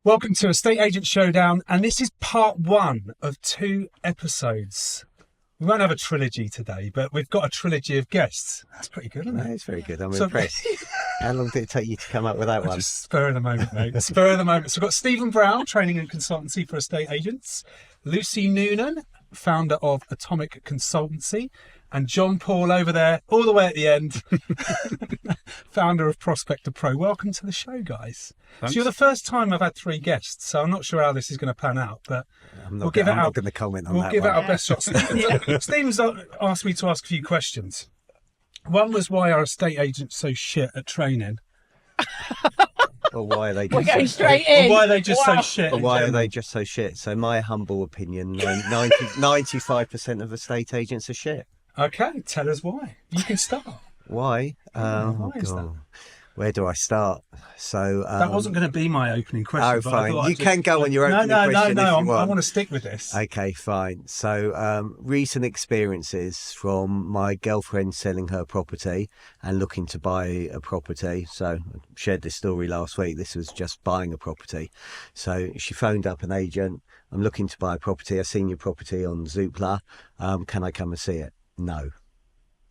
Welcome to Estate Agent Showdown, and this is part 1 of 2 episodes. We won't have a trilogy today, but we've got a trilogy of guests. That's pretty good, isn't it? It's very good. I'm impressed. How long did it take you to come up with that one? Just spur of the moment, mate. Spur of the moment. So we've got Stephen Brown, training and consultancy for estate agents, Lucy Noonan, founder of Atomic Consultancy, and John Paul over there, all the way at the end, founder of Prospector Pro. Welcome to the show, guys. Thanks. So you're the first time I've had 3 guests, so I'm not sure how this is going to pan out, but I'm not going to comment on that. We'll give it our best shot. Stephen's asked me to ask a few questions. One was why are estate agents so shit at training? Or why are they We're just going so, straight in. Or why are they just so shit? or in why are general? they just so shit? So my humble opinion, 95% of estate agents are shit. Okay, tell us why. You can start. Why? Why is that? Where do I start? So That wasn't going to be my opening question. Oh, but I fine. thought You I'd can go on your opening question if you I want. want to stick with this. Okay, fine. So recent experiences from my girlfriend selling her property and looking to buy a property. So I shared this story last week. This was just buying a property. So she phoned up an agent. I'm looking to buy a property. I've seen your property on Zoopla. Can I come and see it? No.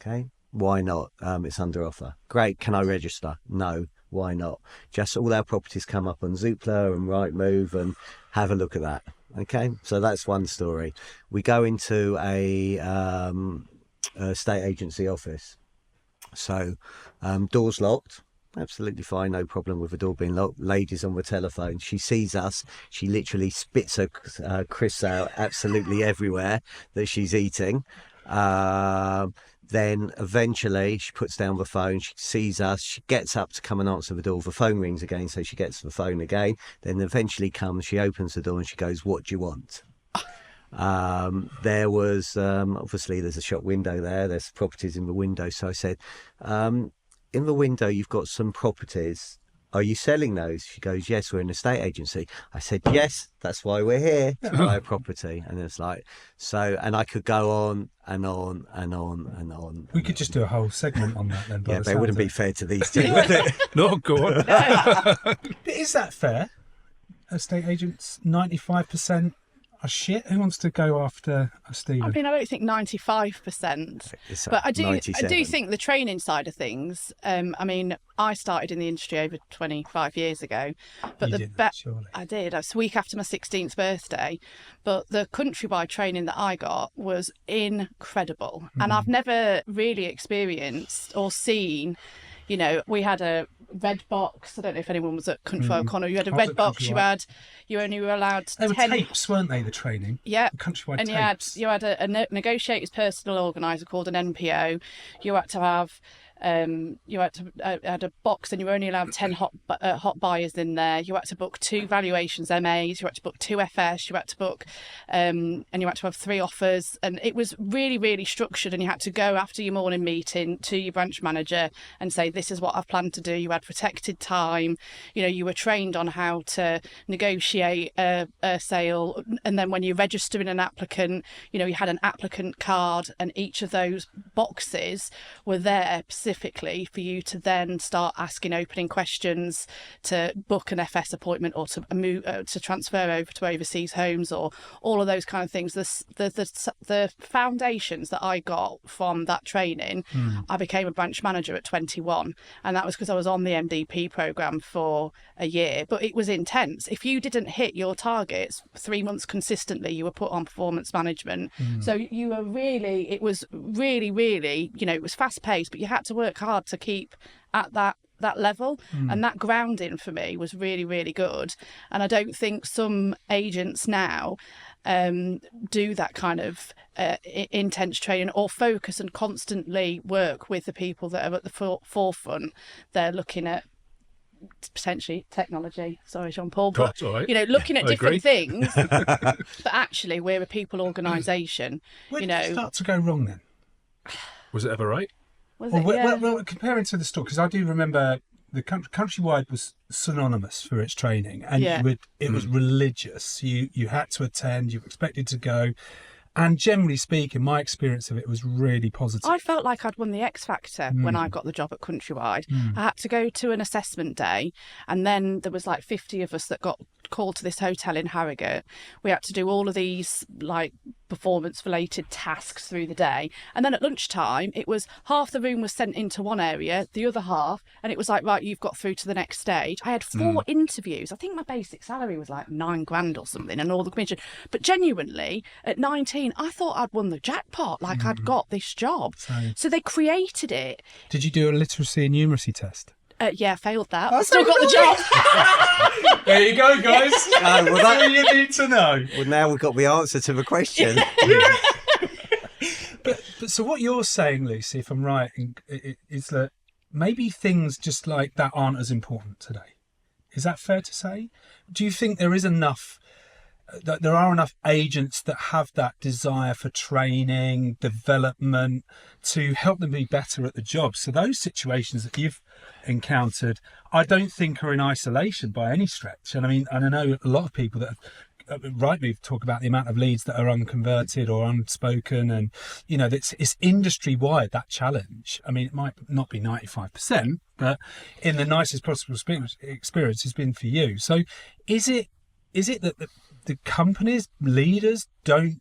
Okay. Why not? It's under offer. Great. Can I register? No. Why not? Just all our properties come up on Zoopla and Rightmove and have a look at that. Okay. So that's one story. We go into a estate agency office. So door's locked. Absolutely fine. No problem with the door being locked. Lady's on the telephone. She sees us. She literally spits her crisps out absolutely everywhere that she's eating. Then eventually she puts down the phone, she sees us, she gets up to come and answer the door. The phone rings again, so she gets the phone again. Then eventually comes, she opens the door and she goes, "What do you want?" There was, obviously there's a shop window there, there's properties in the window. So I said, in the window you've got some properties. Are you selling those? She goes, "Yes, we're an estate agency." I said, "Yes, that's why we're here, to buy a property." And it's like, so, and I could go on and on and on and on. We could just do a whole segment on that then. Yeah, but it wouldn't be fair to these two, would it? No, go on. But is that fair? Estate agents, 95% are shit. Who wants to go after Stephen? I mean, I don't think 95%, It's but I do 97. think the training side of things. I mean, I started in the industry over 25 years ago, but You didn't, surely. I did. It was a week after my 16th birthday, but the countrywide training that I got was incredible, and I've never really experienced or seen. You know, we had a red box. I don't know if anyone was at Country O'Connor. You had a I was red at box. Countrywide. You only were allowed They were 10. tapes, weren't they, the training? Yeah, Countrywide and tapes. you had a negotiator's personal organizer called an NPO. You had to have had a box, and you were only allowed 10 hot buyers in there. You had to book 2 valuations MAs. You had to book 2 FS. You had to book, and you had to have 3 offers. And it was really, really structured. And you had to go after your morning meeting to your branch manager and say, "This is what I've planned to do." You had protected time. You know, you were trained on how to negotiate a sale. And then when you're registering an applicant, you know, you had an applicant card, and each of those boxes were there specifically for you to then start asking opening questions to book an FS appointment or to move to transfer over to overseas homes or all of those kind of things. The foundations that I got from that training, I became a branch manager at 21, and that was because I was on the MDP program for a year. But it was intense. If you didn't hit your targets 3 months consistently, you were put on performance management. So you were really, it was really, really, you know, it was fast paced, but you had to work hard to keep at that level, and that grounding for me was really, really good. And I don't think some agents now do that kind of intense training or focus and constantly work with the people that are at the forefront. They're looking at potentially technology. Sorry, Jean Paul, but That's all right. you know, looking at I agree. different things. But actually, we're a people organisation. Where You did it know, start to go wrong then? Was it ever right? was Well, it? Yeah. well, comparing to the store, because I do remember the Countrywide was synonymous for its training, and Yeah. it was religious. You had to attend, you were expected to go. And generally speaking, my experience of it was really positive. I felt like I'd won the X Factor when I got the job at Countrywide. I had to go to an assessment day, and then there was like 50 of us that got called to this hotel in Harrogate. We had to do all of these like performance related tasks through the day, and then at lunchtime it was half the room was sent into one area, the other half, and it was like, right, you've got through to the next stage. I had 4 interviews. I think my basic salary was like 9 grand or something, and all the commission. But genuinely at 19 I thought I'd won the jackpot, like I'd got this job. So they created it. Did you do a literacy and numeracy test? Yeah, failed that. I still got the job. There you go, guys. well, That's all you need to know. Well, now we've got the answer to the question. But so what you're saying, Lucy, if I'm right, is that maybe things just like that aren't as important today. Is that fair to say? Do you think there is enough, that there are enough agents that have that desire for training, development, to help them be better at the job? So those situations that you've encountered, I don't think are in isolation by any stretch. And I mean, and I know a lot of people that rightly talk about the amount of leads that are unconverted or unspoken, and you know, it's industry wide, that challenge. I mean, it might not be 95%, but in the nicest possible experience has been for you. So is it that the companies, leaders don't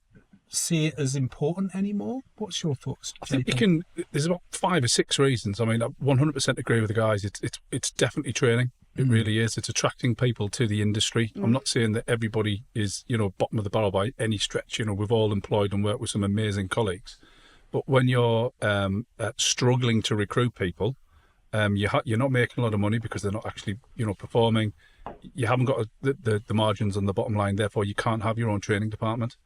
see it as important anymore? What's your thoughts? I think there's about 5 or 6 reasons. I mean, I 100% agree with the guys. It's definitely training. It really is. It's attracting people to the industry. I'm not saying that everybody is, bottom of the barrel by any stretch. We've all employed and worked with some amazing colleagues. But when you're struggling to recruit people, you're not making a lot of money because they're not actually, performing. You haven't got the margins on the bottom line. Therefore, you can't have your own training department.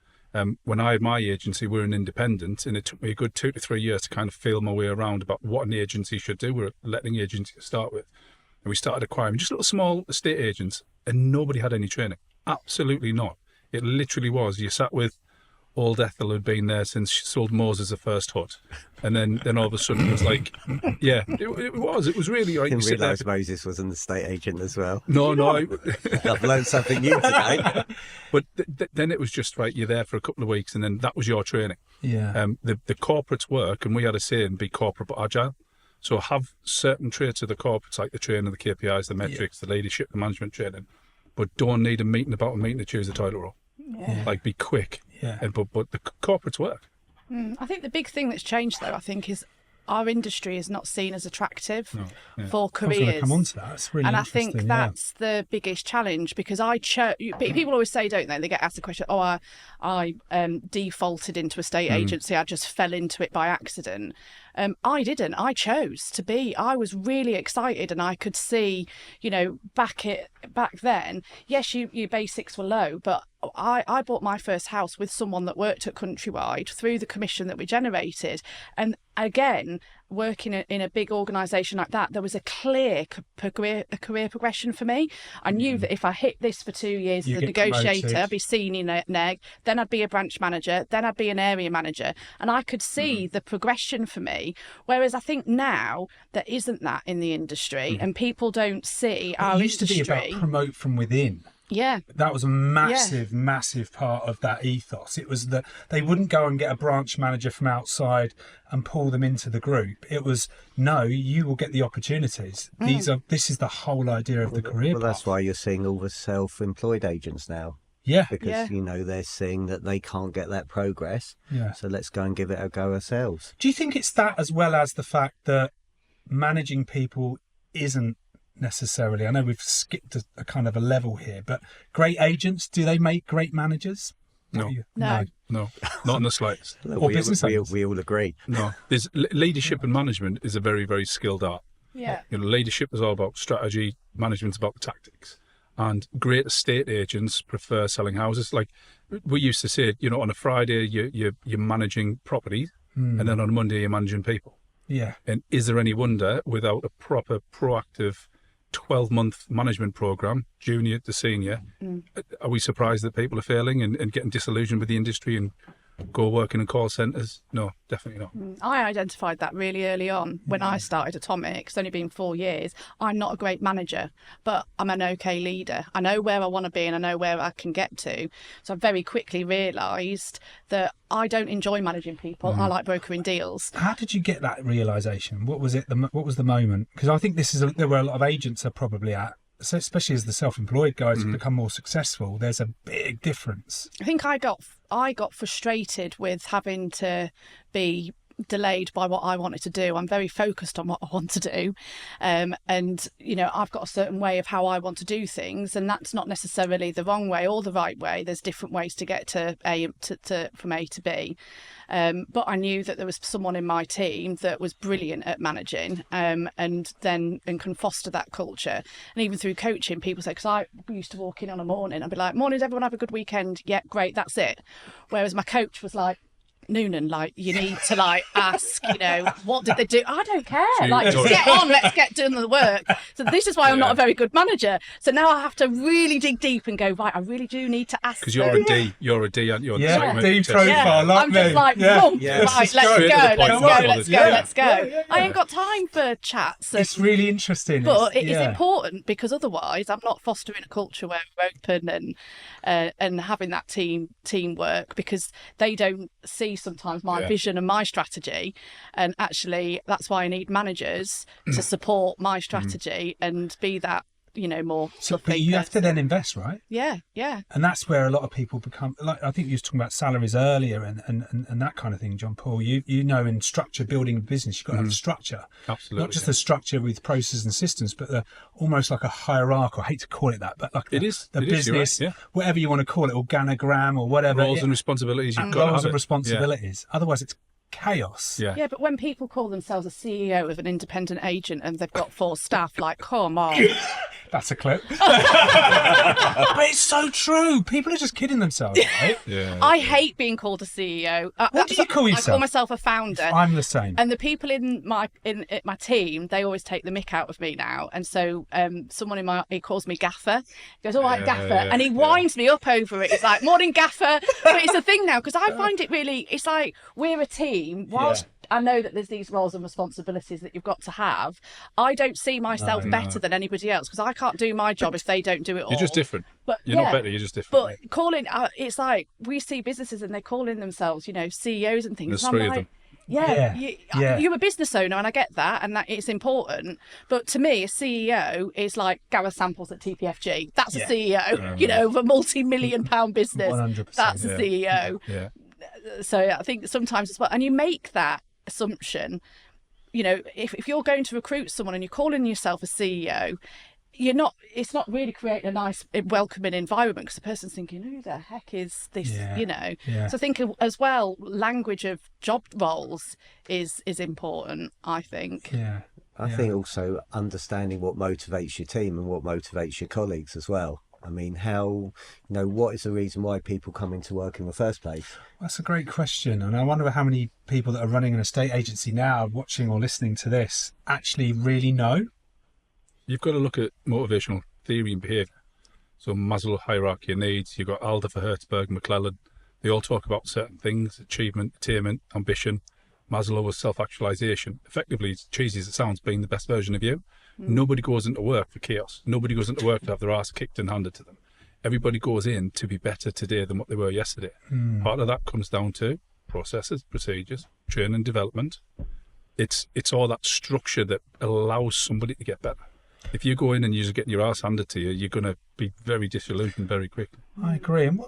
When I had my agency, we're an independent, and it took me a good 2 to 3 years to kind of feel my way around about what an agency should do. We're a letting agency to start with. And we started acquiring just little small estate agents, and nobody had any training. Absolutely not. It literally was. You sat with old Ethel, who'd been there since she sold Moses the first hut. And then all of a sudden it was like, yeah, it was. It was really like... I didn't realise Moses was an estate agent as well. No. I've learned something new today. But then it was just, right, you're there for a couple of weeks, and then that was your training. Yeah. The corporates work, and we had a saying, be corporate but agile. So have certain traits of the corporates, like the training, the KPIs, the metrics, the leadership, the management training, but don't need a meeting to choose a title role. Yeah. Like, be quick. Yeah. But the corporates work. I think the big thing that's changed, though, is our industry is not seen as attractive for I was going to careers. come on to that. That's really And I interesting. think that's the biggest challenge, because people always say, don't they? They get asked the question, I defaulted into a state agency. I just fell into it by accident. I didn't. I chose to be. I was really excited, and I could see, back then, yes, your basics were low, but I bought my first house with someone that worked at Countrywide through the commission that we generated. And again, working in a big organisation like that, there was a clear career progression for me. I knew that if I hit this for 2 years as a negotiator, I'd be senior neg, then I'd be a branch manager, then I'd be an area manager, and I could see the progression for me. Whereas I think now there isn't that in the industry, and people don't see our It used to be about promote from within. Yeah. That was a massive part of that ethos. It was that they wouldn't go and get a branch manager from outside and pull them into the group. It was, no, you will get the opportunities. This is the whole idea of the career path. That's why you're seeing all the self-employed agents now. Yeah. Because, they're seeing that they can't get that progress. Yeah. So let's go and give it a go ourselves. Do you think it's that, as well as the fact that managing people isn't necessarily, I know we've skipped a kind of a level here, but great agents, do they make great managers? No, No. not in the slightest. Or business owners? We all agree. No, there's leadership and management is a very, very skilled art. Yeah. Leadership is all about strategy, management's about the tactics. And great estate agents prefer selling houses. Like we used to say, on a Friday you're managing property, and then on a Monday you're managing people. Yeah. And is there any wonder, without a proper proactive 12-month management program, junior to senior, are we surprised that people are failing and getting disillusioned with the industry and go working in call centres? No, definitely not. I identified that really early on when I started Atomic. It's only been 4 years. I'm not a great manager, but I'm an okay leader. I know where I want to be and I know where I can get to. So I very quickly realised that I don't enjoy managing people. I like brokering deals. How did you get that realisation? What was it? What was the moment? Because I think there were a lot of agents are probably at so especially as the self-employed guys have become more successful, there's a big difference. I think I got frustrated with having to be delayed by what I wanted to do. I'm very focused on what I want to do, and I've got a certain way of how I want to do things, and that's not necessarily the wrong way or the right way. There's different ways to get to from A to B, but I knew that there was someone in my team that was brilliant at managing, and can foster that culture. And even through coaching, people say, because I used to walk in on a morning, I'd be like, "Morning, everyone, have a good weekend." Yeah, great, that's it. Whereas my coach was like, "Noonan, you need to ask, what did they do? I don't care. Just get on, let's get done the work." So this is why I'm not a very good manager. So now I have to really dig deep and go, right, I really do you need to ask. Because you're a D, aren't you? D profile, I'm just right, let's go. Yeah. I ain't got time for chats. It's really interesting. But it is important, because otherwise I'm not fostering a culture where we're open and having that teamwork, because they don't see sometimes my vision and my strategy, and actually that's why I need managers to support my strategy and be that more. So, but you have to then invest, right? Yeah. And that's where a lot of people become, I think you were talking about salaries earlier and that kind of thing, John Paul. In structure, building a business, you've got to have structure. Absolutely. Not just the structure with processes and systems, but almost like a hierarchy. I hate to call it that, but like the business, right, whatever you want to call it, organogram or whatever. Roles and responsibilities. You've got roles and responsibilities. Otherwise, it's chaos. Yeah, but when people call themselves a CEO of an independent agent and they've got 4 staff, come on. That's a clip. But it's so true. People are just kidding themselves, right? Yeah. I hate being called a CEO. What do you call yourself? I call myself a founder. I'm the same. And the people in my team, they always take the mick out of me now. And so someone he calls me Gaffer. He goes, "All right, Gaffer," and he winds me up over it. It's like, "Morning, Gaffer." But it's a thing now, because I find it really. It's like we're a team. Whilst I know that there's these roles and responsibilities that you've got to have, I don't see myself better than anybody else, because I can't do my job if they don't do it all. You're just different. But you're not better, you're just different. But calling, it's like we see businesses and they're calling themselves, CEOs and things. There's and 3 of them. You're a business owner, and I get that, and that it's important. But to me, a CEO is like Gareth Samples at TPFG. That's a CEO, of a multi-million-pound business. 100%. That's a CEO. Yeah. So I think sometimes as well, and you make that assumption, if you're going to recruit someone and you're calling yourself a CEO, it's not really creating a nice welcoming environment, because the person's thinking, who the heck is this? So I think as well, language of job roles is important, I think. I think also understanding what motivates your team and what motivates your colleagues as well. I mean, what is the reason why people come into work in the first place? That's a great question. And I wonder how many people that are running an estate agency now, watching or listening to this, actually really know. You've got to look at motivational theory and behaviour. So Maslow hierarchy of needs, you've got Aldous, Hertzberg, McClellan. They all talk about certain things: achievement, attainment, ambition. Maslow was self-actualization. Effectively, as cheesy as it sounds, being the best version of you. Nobody goes into work for chaos. Nobody goes into work to have their ass kicked and handed to them. Everybody goes in to be better today than what they were yesterday. Part of that comes down to processes, procedures, training and development. It's all that structure that allows somebody to get better. If you go in and you're just getting your ass handed to you, you're going to be very disillusioned very quickly. I agree. And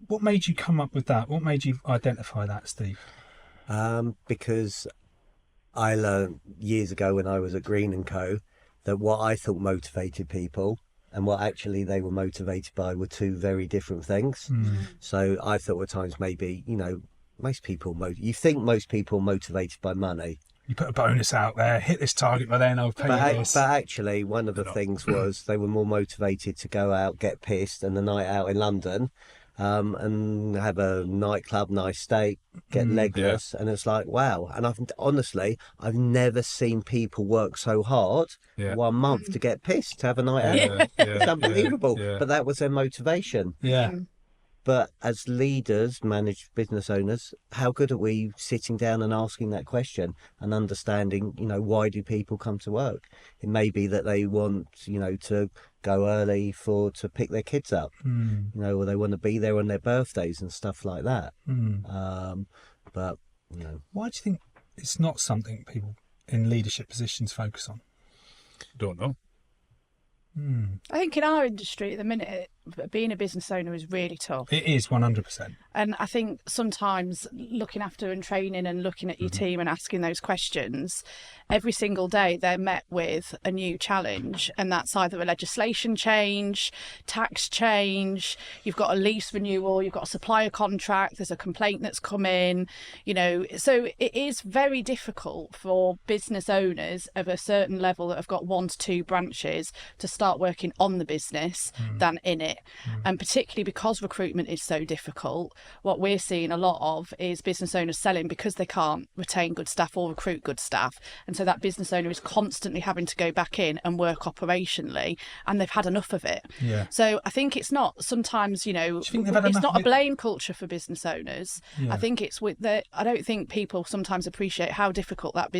what made you come up with that? What made you identify that, Steve? Because I learned years ago when I was at Green & Co. that what I thought motivated people and what actually they were motivated by were 2 very different things. So I thought at times maybe, most people, you think most people are motivated by money. You put a bonus out there, hit this target by then, I'll pay you this. But actually, one of the things was they were more motivated to go out, get pissed, and the night out in London, and have a nightclub, nice steak, get legless, and it's like, wow. And I've never seen people work so hard 1 month to get pissed, to have a night out. It's unbelievable. But that was their motivation. But as leaders, managed business owners, how good are we sitting down and asking that question and understanding, why do people come to work? It may be that they want, to go early to pick their kids up, or they want to be there on their birthdays and stuff like that. But, Why do you think it's not something people in leadership positions focus on? Don't know. I think in our industry at the minute, being a business owner is really tough. It is 100%. And I think sometimes looking after and training and looking at your team and asking those questions, every single day they're met with a new challenge. And that's either a legislation change, tax change, you've got a lease renewal, you've got a supplier contract, there's a complaint that's come in, So it is very difficult for business owners of a certain level that have got 1 to 2 branches to start working on the business than in it. And particularly because recruitment is so difficult, what we're seeing a lot of is business owners selling because they can't retain good staff or recruit good staff. And so that business owner is constantly having to go back in and work operationally, and they've had enough of it. Yeah. So I think it's not sometimes, it's not a blame culture for business owners. Yeah. I think it's I don't think people sometimes appreciate how difficult what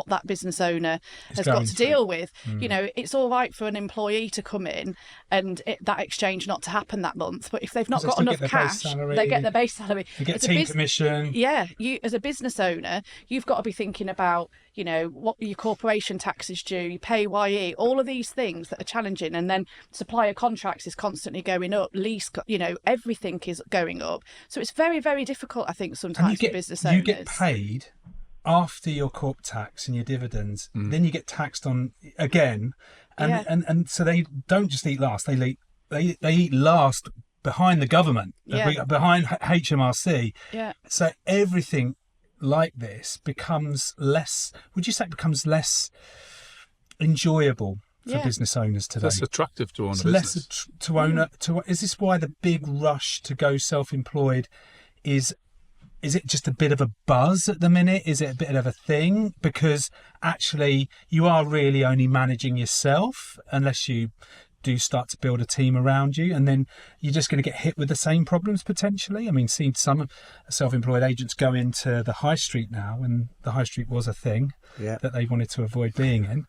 that business owner has got to deal with. It's all right for an employee to come in and that exchange not to happen that month, but if they've not got enough cash, they get their base salary. They get team commission. Yeah, you as a business owner, you've got to be thinking about what your corporation tax is due, your PAYE, all of these things that are challenging, and then supplier contracts is constantly going up, lease, everything is going up. So it's very, very difficult, I think, sometimes for business owners. You get paid after your corp tax and your dividends, then you get taxed on again, and so they don't just eat last; they eat last behind the government, behind HMRC. Yeah. So everything like this becomes less. Would you say it becomes less enjoyable for business owners today? Less attractive to own a Less business. to own Is this why the big rush to go self-employed is? Is it just a bit of a buzz at the minute? Is it a bit of a thing? Because actually you are really only managing yourself unless you do start to build a team around you, and then you're just going to get hit with the same problems potentially. I mean, seen some self-employed agents go into the high street now, and the high street was a thing that they wanted to avoid being in.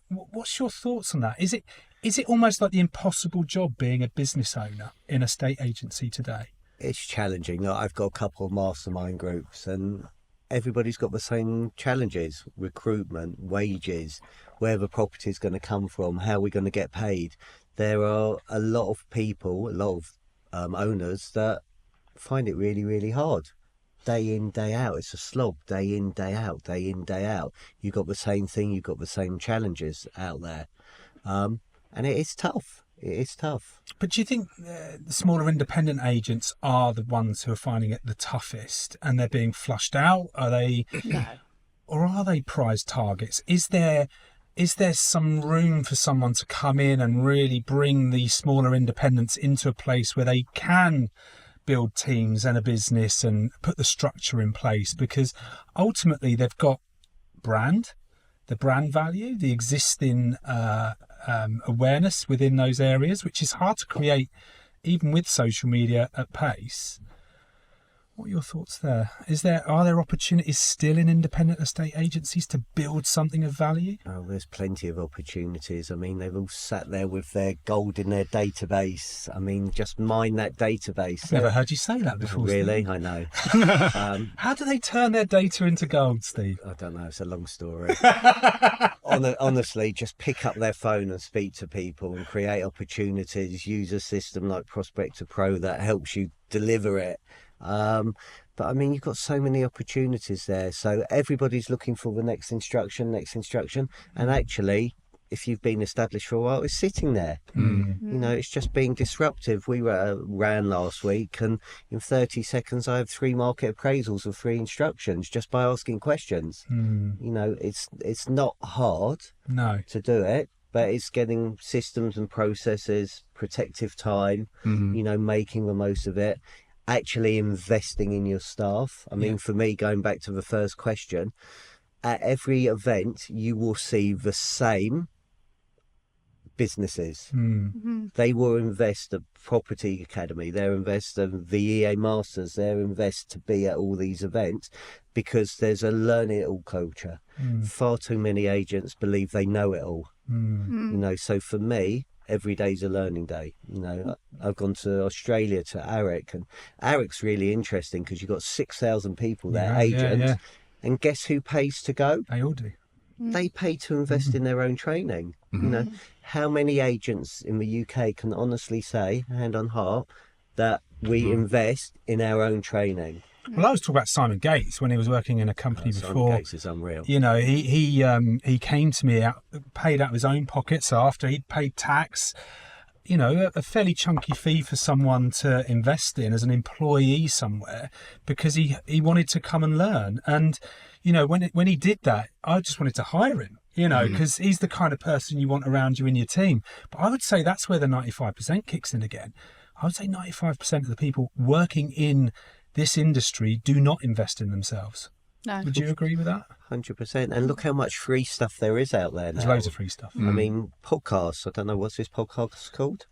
What's your thoughts on that? Is it almost like the impossible job being a business owner in a estate agency today? It's challenging. I've got a couple of mastermind groups, and everybody's got the same challenges: recruitment, wages, where the property is going to come from, how we're going to get paid. There are a lot of people, a lot of owners that find it really, really hard. Day in, day out. It's a slog. Day in, day out. Day in, day out. You've got the same thing. You've got the same challenges out there. And it is tough. It is tough. But do you think the smaller independent agents are the ones who are finding it the toughest, and they're being flushed out? Are they, or are they prize targets? Is there some room for someone to come in and really bring the smaller independents into a place where they can build teams and a business and put the structure in place? Because ultimately they've got the brand value, the existing awareness within those areas, which is hard to create even with social media at pace. What are your thoughts there? Are there opportunities still in independent estate agencies to build something of value? Oh, there's plenty of opportunities. I mean, they've all sat there with their gold in their database. I mean, just mine that database. I've never heard you say that before. Really? Steve. I know. How do they turn their data into gold, Steve? I don't know. It's a long story. Honestly, just pick up their phone and speak to people and create opportunities. Use a system like Prospector Pro that helps you deliver it. But I mean, you've got so many opportunities there. So everybody's looking for the next instruction. And actually, if you've been established for a while, it's sitting there. It's just being disruptive. We were at RAN last week, and in 30 seconds, I have 3 market appraisals of 3 instructions just by asking questions. It's not hard to do it. But it's getting systems and processes, protective time, making the most of it. Actually investing in your staff. I mean, for me, going back to the first question, at every event, you will see the same businesses. They will invest at Property Academy, they'll invest at the EA Masters, they'll invest to be at all these events because there's a learn it all culture. Far too many agents believe they know it all. So for me, every day's a learning day. I've gone to Australia to ARIC, and ARIC's really interesting because you've got 6,000 people there, agents, and guess who pays to go? They all do. they pay to invest in their own training. You know, how many agents in the UK can honestly say, hand on heart, that we invest in our own training? Well, I was talking about Simon Gates when he was working in a company before. Simon Gates is unreal. You know, he came to me paid out of his own pockets after he'd paid tax. You know, a fairly chunky fee for someone to invest in as an employee somewhere, because he wanted to come and learn. And you know, when he did that, I just wanted to hire him. You know, because he's the kind of person you want around you in your team. But I would say that's where the 95% kicks in again. I would say 95% of the people working in this industry do not invest in themselves. No. Would you agree with that? 100%. And look how much free stuff there is out there now. There's loads of free stuff. I mean, podcasts. I don't know, what's this podcast called?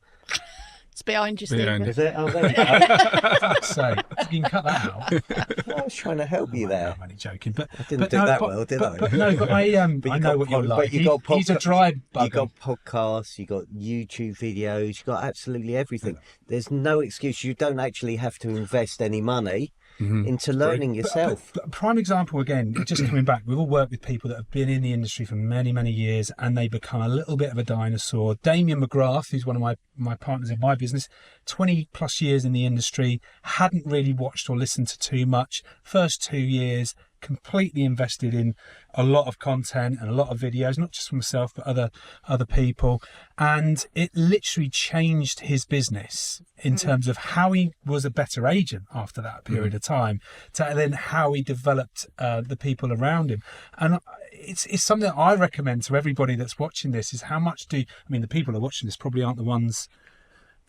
It's behind you, Stephen. Is it? Oh, there you go. So you can cut that out. I was trying to help you there. I'm only joking, but I didn't do that well, did I? But no, but I know what you're like. He's a dry bugger. You got podcasts, you got YouTube videos, you got absolutely everything. There's no excuse. You don't actually have to invest any money into learning yourself. But prime example again, just coming back, we've all worked with people that have been in the industry for many, many years, and they become a little bit of a dinosaur. Damien McGrath, who's one of my partners in my business, 20 plus years in the industry, hadn't really watched or listened to too much. First 2 years, completely invested in a lot of content and a lot of videos, not just for myself but other people, and it literally changed his business in terms of how he was a better agent after that period of time, to then how he developed the people around him. And it's something that I recommend to everybody that's watching this, is how much the people who are watching this probably aren't the ones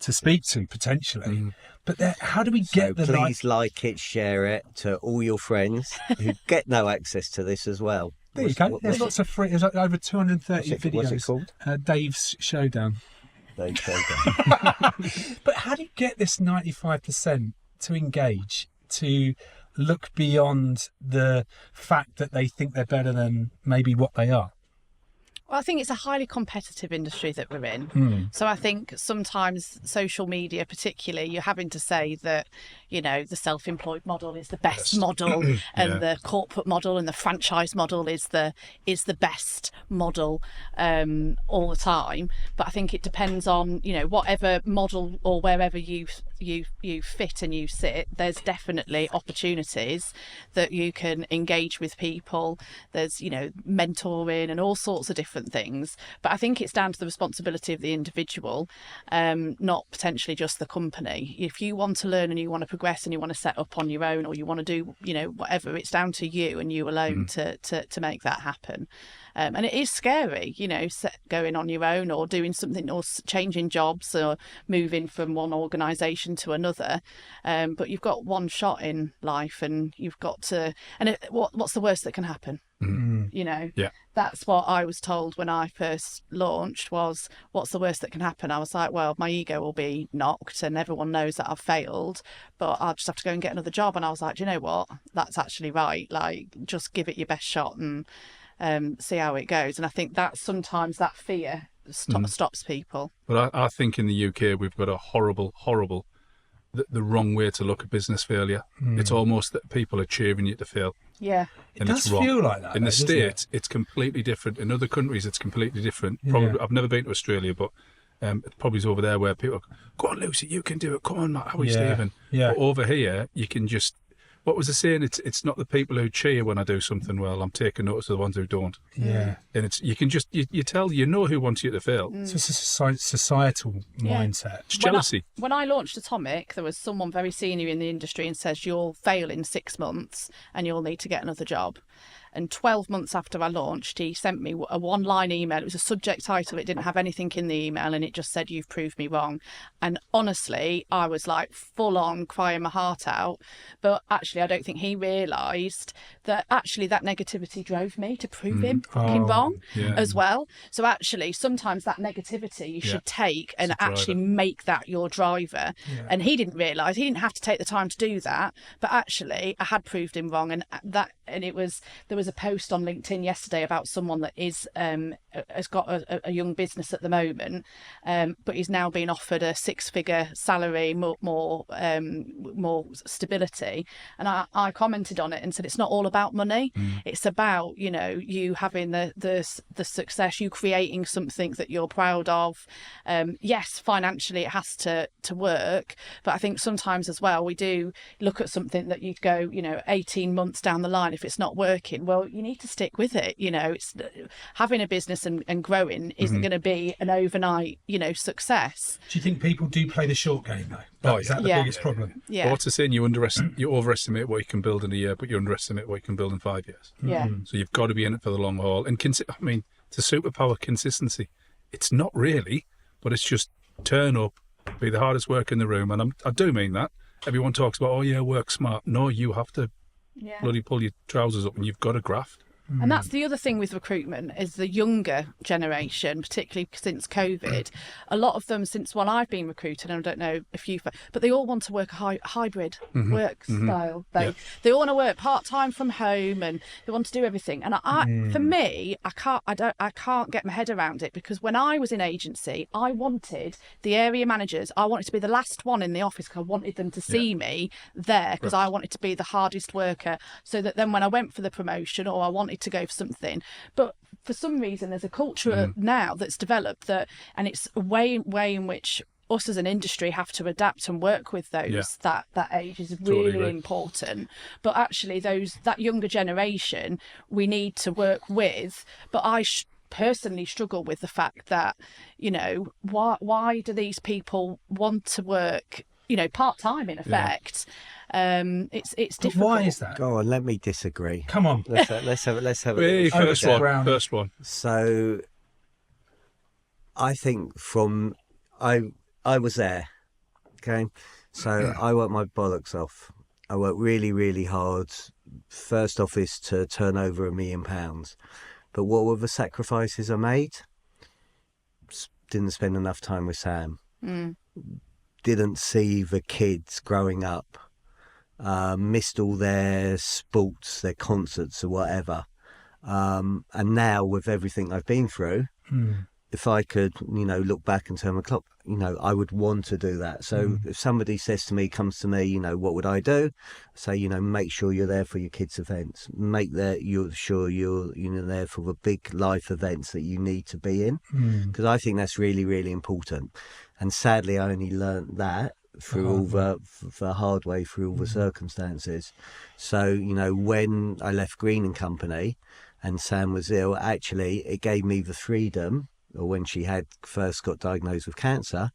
to speak to potentially, but how do we get the please like it, share it to all your friends who get no access to this as well. There you go. There's lots of free. There's over 230 videos. What's it called? Dave's Showdown. Dave's Showdown. But how do you get this 95% to engage, to look beyond the fact that they think they're better than maybe what they are? Well, I think it's a highly competitive industry that we're in. So I think sometimes social media particularly, you're having to say that, you know, the self-employed model is the best model and the corporate model and the franchise model is the best model all the time. But I think it depends on, you know, whatever model or wherever you fit and you sit, there's definitely opportunities that you can engage with people. There's, you know, mentoring and all sorts of different things, but I think it's down to the responsibility of the individual, not potentially just the company. If you want to learn and you want to progress and you want to set up on your own, or you want to do, you know, whatever, it's down to you and you alone to make that happen. And it is scary, you know, going on your own or doing something or changing jobs or moving from one organisation to another. But you've got one shot in life, and you've got to. And what's the worst that can happen? You know, that's what I was told when I first launched, was what's the worst that can happen? I was like, well, my ego will be knocked and everyone knows that I've failed, but I'll just have to go and get another job. And I was like, do you know what? That's actually right. Like, just give it your best shot and see how it goes. And I think that sometimes that fear stops people. But I think in the UK we've got a horrible the wrong way to look at business failure. It's almost that people are cheering you to fail. Yeah. It does feel like that. In the States, it's completely different. In other countries, it's completely different. Probably, I've never been to Australia, but it probably is over there where people go on, Lucy, you can do it. Come on, Matt. How are you, Stephen? Yeah. But over here, you can just. What was the saying? It's not the people who cheer when I do something well. I'm taking notice of the ones who don't. Yeah. And it's you can just you tell, you know, who wants you to fail. So it's a societal mindset. It's jealousy. When I launched Atomic, there was someone very senior in the industry and says, you'll fail in 6 months and you'll need to get another job. And 12 months after I launched, he sent me a one-line email. It was a subject title. It didn't have anything in the email, and it just said, you've proved me wrong. And honestly, I was like full on crying my heart out. But actually, I don't think he realised that actually that negativity drove me to prove him fucking wrong as well. So actually, sometimes that negativity you should take and actually make that your driver. Yeah. And he didn't realise, he didn't have to take the time to do that. But actually, I had proved him wrong, and it was there was a post on LinkedIn yesterday about someone that is has got a young business at the moment, but he's now been offered a 6-figure salary, more stability. And I commented on it and said it's not all about money. It's about, you know, you having the success, you creating something that you're proud of. Yes, financially it has to work, but I think sometimes as well we do look at something that you go, you know, 18 months down the line, if it's not working, well, you need to stick with it. You know, it's having a business and growing isn't going to be an overnight, you know, success. Do you think people do play the short game though? Is that the biggest problem? Yeah. Well, what's the saying? You overestimate what you can build in a year, but you underestimate what you can build in 5 years. Yeah. So you've got to be in it for the long haul. And I mean, to superpower consistency, it's not really, but it's just turn up, be the hardest work in the room. And I do mean that. Everyone talks about, oh yeah, work smart. No, you have to bloody pull your trousers up and you've got to graft. And that's the other thing with recruitment is the younger generation, particularly since COVID, a lot of them since when I've been recruited, and I don't know if you've, but they all want to work a hybrid work style. They all want to work part-time from home and they want to do everything. And for me, I can't get my head around it, because when I was in agency, I wanted the area managers, I wanted to be the last one in the office because I wanted them to see me there, because I wanted to be the hardest worker, so that then when I went for the promotion or I wanted to go for something, but for some reason there's a culture now that's developed that, and it's a way in which us as an industry have to adapt and work with those that age is really important. But actually that younger generation we need to work with. But I personally struggle with the fact that, you know, why do these people want to work, you know, part-time in effect? It's difficult. But why is that? Go on, let me disagree. Come on. Let's have Hey, a first one. So I think I was there. Okay. So I worked my bollocks off. I worked really, really hard. First office to turn over £1 million. But what were the sacrifices I made? Didn't spend enough time with Sam. Didn't see the kids growing up. Missed all their sports, their concerts or whatever. And now with everything I've been through, if I could, you know, look back and turn the clock, you know, I would want to do that. So if somebody comes to me, you know, what would I do? Say, you know, make sure you're there for your kids' events. Make that you're there for the big life events that you need to be in. Because I think that's really, really important. And sadly, I only learnt that through all the hard way, through all the circumstances. So, you know, when I left Green and Company and Sam was ill, actually it gave me the freedom, or when she had first got diagnosed with cancer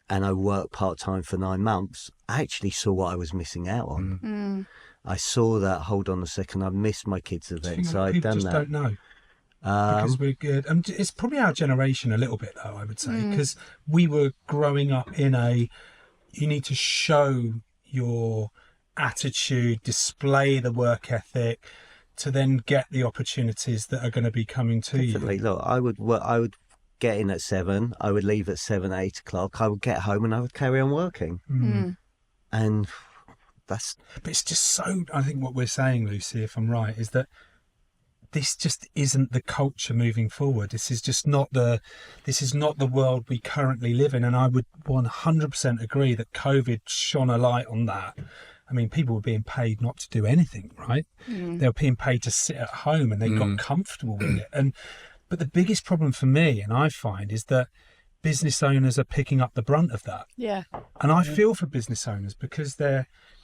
and I worked part-time for 9 months, I actually saw what I was missing out on. I saw that, hold on a second, I missed my kids' events. So I'd done that. People just don't know. Because we're good. It's probably our generation a little bit, though, I would say, because we were growing up in you need to show your attitude, display the work ethic to then get the opportunities that are going to be coming to Definitely. you. Look, I would get in at 7, I would leave at 7, 8 o'clock, I would get home and I would carry on working. And but it's just so, I think what we're saying, Lucy, if I'm right, is that this just isn't the culture moving forward. This is not the world we currently live in. And I would 100% agree that COVID shone a light on that. I mean, people were being paid not to do anything, right? They were being paid to sit at home and they got comfortable with it. But the biggest problem for me, and I find, is that business owners are picking up the brunt of that. Yeah. And I feel for business owners because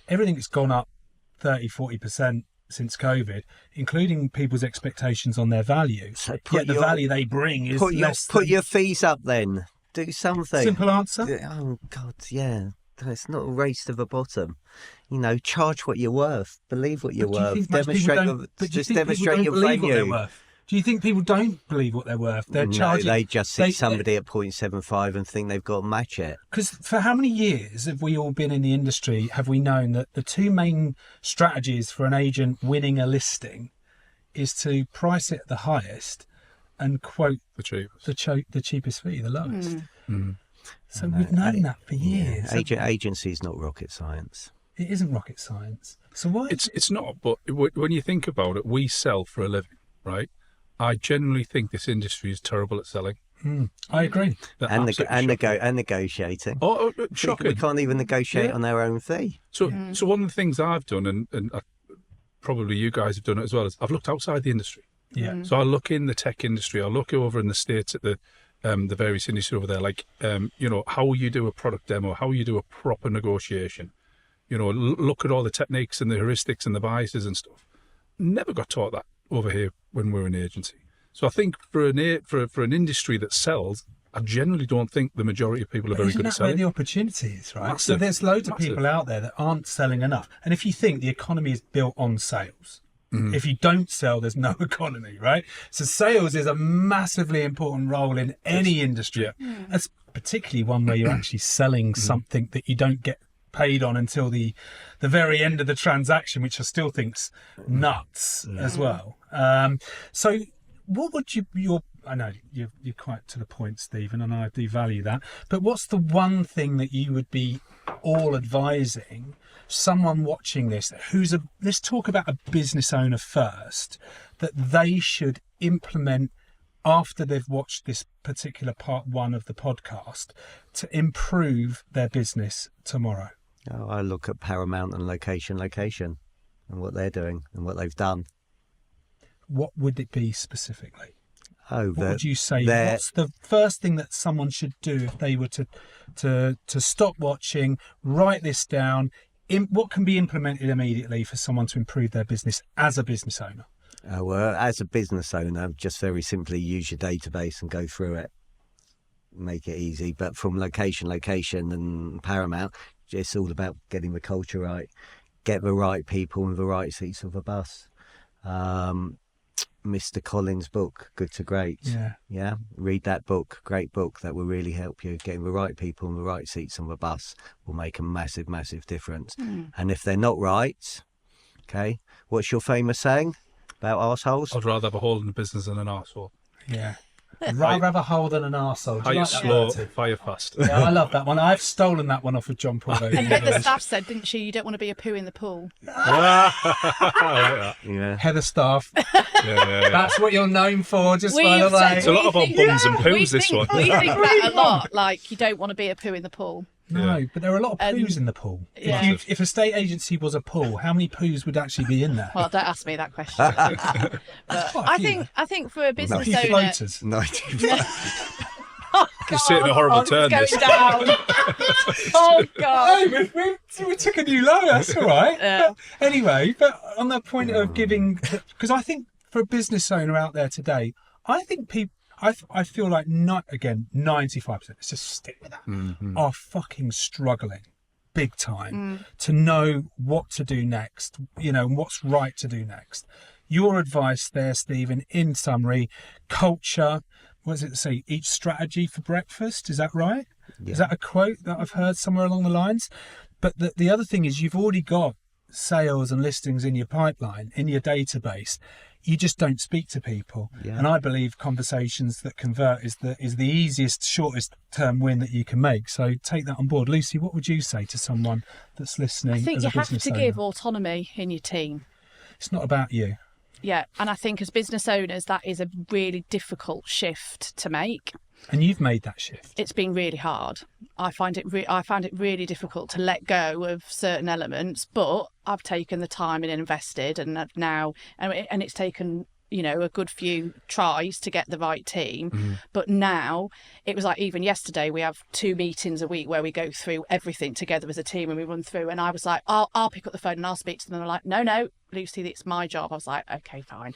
everything's gone up 30, 40% since COVID, including people's expectations on their value. So yet the value they bring is less. Put your fees up then. Do something. Simple answer. Oh God, yeah. It's not a race to the bottom. You know, charge what you're worth. Believe what you're worth. Demonstrate your value. Do you think people don't believe what they're worth? They're charging. They just see somebody at 0.75 and think they've got to match it. Because for how many years have we all been in the industry? Have we known that the two main strategies for an agent winning a listing is to price it at the highest and quote the cheapest fee, the lowest? So we've known that for years. Agency is not rocket science. It isn't rocket science. So why? It's not, but when you think about it, we sell for a living, right? I genuinely think this industry is terrible at selling. I agree. And negotiating. Shocking. We can't even negotiate on our own fee. So one of the things I've done, and probably you guys have done it as well, is I've looked outside the industry. Yeah. So I look in the tech industry. I look over in the States at the various industries over there, like how you do a product demo, how you do a proper negotiation. Look at all the techniques and the heuristics and the biases and stuff. Never got taught that over here when we're an agency. So I think for an industry that sells, I generally don't think the majority of people are very good at selling. Where the opportunity is, right? Massive. So there's loads of people out there that aren't selling enough. And if you think the economy is built on sales, if you don't sell, there's no economy, right? So sales is a massively important role in any industry. That's particularly one where you're actually selling something that you don't get paid on until the very end of the transaction, which I still think's nuts as well. So what would I know you're quite to the point, Stephen, and I do value that, but what's the one thing that you would be all advising someone watching this let's talk about a business owner first, that they should implement after they've watched this particular part 1 of the podcast to improve their business tomorrow? I look at Paramount and location, and what they're doing and what they've done. What would it be specifically? What would you say? What's the first thing that someone should do if they were to stop watching, write this down? What can be implemented immediately for someone to improve their business as a business owner? Well, as a business owner, just very simply use your database and go through it. Make it easy. But from location and Paramount, it's all about getting the culture right. Get the right people in the right seats of the bus. Mr. Collins' book, Good to Great. Yeah. Read that book. Great book. That will really help you. Getting the right people in the right seats on the bus will make a massive, massive difference. And if they're not right, okay, what's your famous saying about arseholes? I'd rather have a hole in the business than an arsehole. Yeah. I'd rather have a hole than an arsehole. Hire slow, fire fast. Yeah, I love that one. I've stolen that one off of John Paul. And Heather Staff said, didn't she, you don't want to be a poo in the pool. I like that. Yeah. Heather Staff. Yeah. That's what you're known for, just by the way. It's a lot about bums and poos, this one. We think that a lot, like you don't want to be a poo in the pool. No, but there are a lot of poos in the pool. Yeah. If a estate agency was a pool, how many poos would actually be in there? Well, don't ask me that question. But I think for a business owner, floaters. 95. It's taking a horrible turn. Going This. down. Oh God. Hey, we took a new low. That's all right. Yeah. But anyway, but on the point of giving, because I think for a business owner out there today, I think people. I feel like 95%, let's just stick with that, are fucking struggling big time to know what to do next, and what's right to do next. Your advice there, Stephen, in summary, culture, what does it say? Eat strategy for breakfast. Is that right? Yeah. Is that a quote that I've heard somewhere along the lines? But the other thing is you've already got sales and listings in your pipeline, in your database. You just don't speak to people. Yeah. And I believe conversations that convert is the easiest, shortest term win that you can make. So take that on board. Lucy, what would you say to someone that's listening? I think as you a have to owner? give autonomy in your team. It's not about you. Yeah, and I think as business owners, that is a really difficult shift to make. And you've made that shift. It's been really hard. I found it really difficult to let go of certain elements, but I've taken the time and invested, and it's taken a good few tries to get the right team. But now it was like, even yesterday, we have 2 meetings a week where we go through everything together as a team and we run through. And I was like, I'll pick up the phone and I'll speak to them. And they're like, no, Lucy, it's my job. I was like, okay, fine.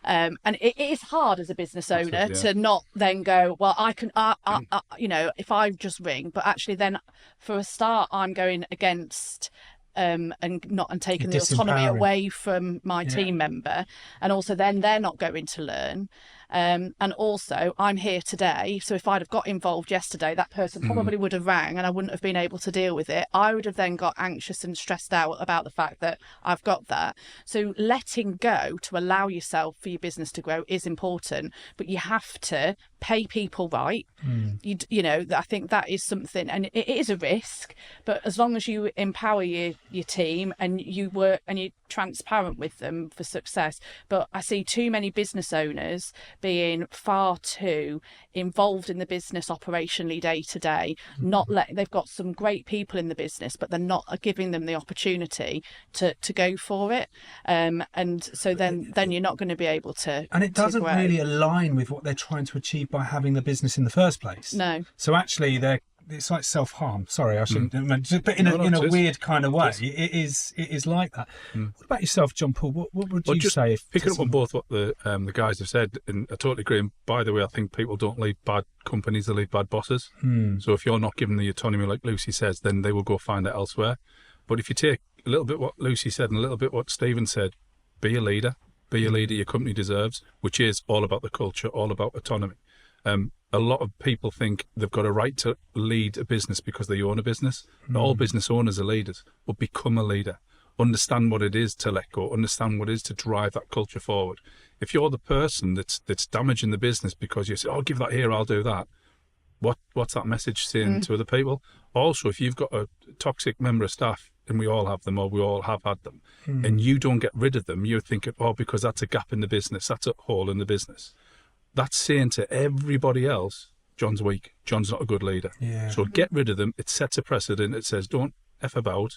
And it is hard as a business owner to not then go, well, I can, if I just ring, but actually then for a start, I'm going against and taking the autonomy away from my team member, and also then they're not going to learn. And also, I'm here today. So if I'd have got involved yesterday, that person probably would have rang and I wouldn't have been able to deal with it. I would have then got anxious and stressed out about the fact that I've got that. So letting go to allow yourself for your business to grow is important, but you have to pay people right. You know, I think that is something, and it is a risk, but as long as you empower your team and you work and you're transparent with them for success. But I see too many business owners being far too involved in the business operationally day to day, they've got some great people in the business, but they're not giving them the opportunity to go for it. And so then you're not going to be able to. And it doesn't grow. really align with what they're trying to achieve by having the business in the first place. No. So actually, it's like self-harm. Sorry, I shouldn't have mentioned it, but in No, a weird kind of way. It is like that. What about yourself, John Paul? What would you say? If picking up on both what the guys have said, and I totally agree. And by the way, I think people don't leave bad companies; they leave bad bosses. So if you're not given the autonomy, like Lucy says, then they will go find it elsewhere. But if you take a little bit what Lucy said and a little bit what Stephen said, be a leader. Be a leader your company deserves, which is all about the culture, all about autonomy. A lot of people think they've got a right to lead a business because they own a business. Not all business owners are leaders, but become a leader. Understand what it is to let go. Understand what it is to drive that culture forward. If you're the person that's damaging the business because you say, "Oh, give that here, I'll do that," what's that message saying to other people? Also, if you've got a toxic member of staff, and we all have them, or we all have had them, and you don't get rid of them, you're thinking, "Oh, because that's a gap in the business, that's a hole in the business." That's saying to everybody else, John's weak, John's not a good leader. Yeah. So get rid of them. It sets a precedent. It says, don't F about.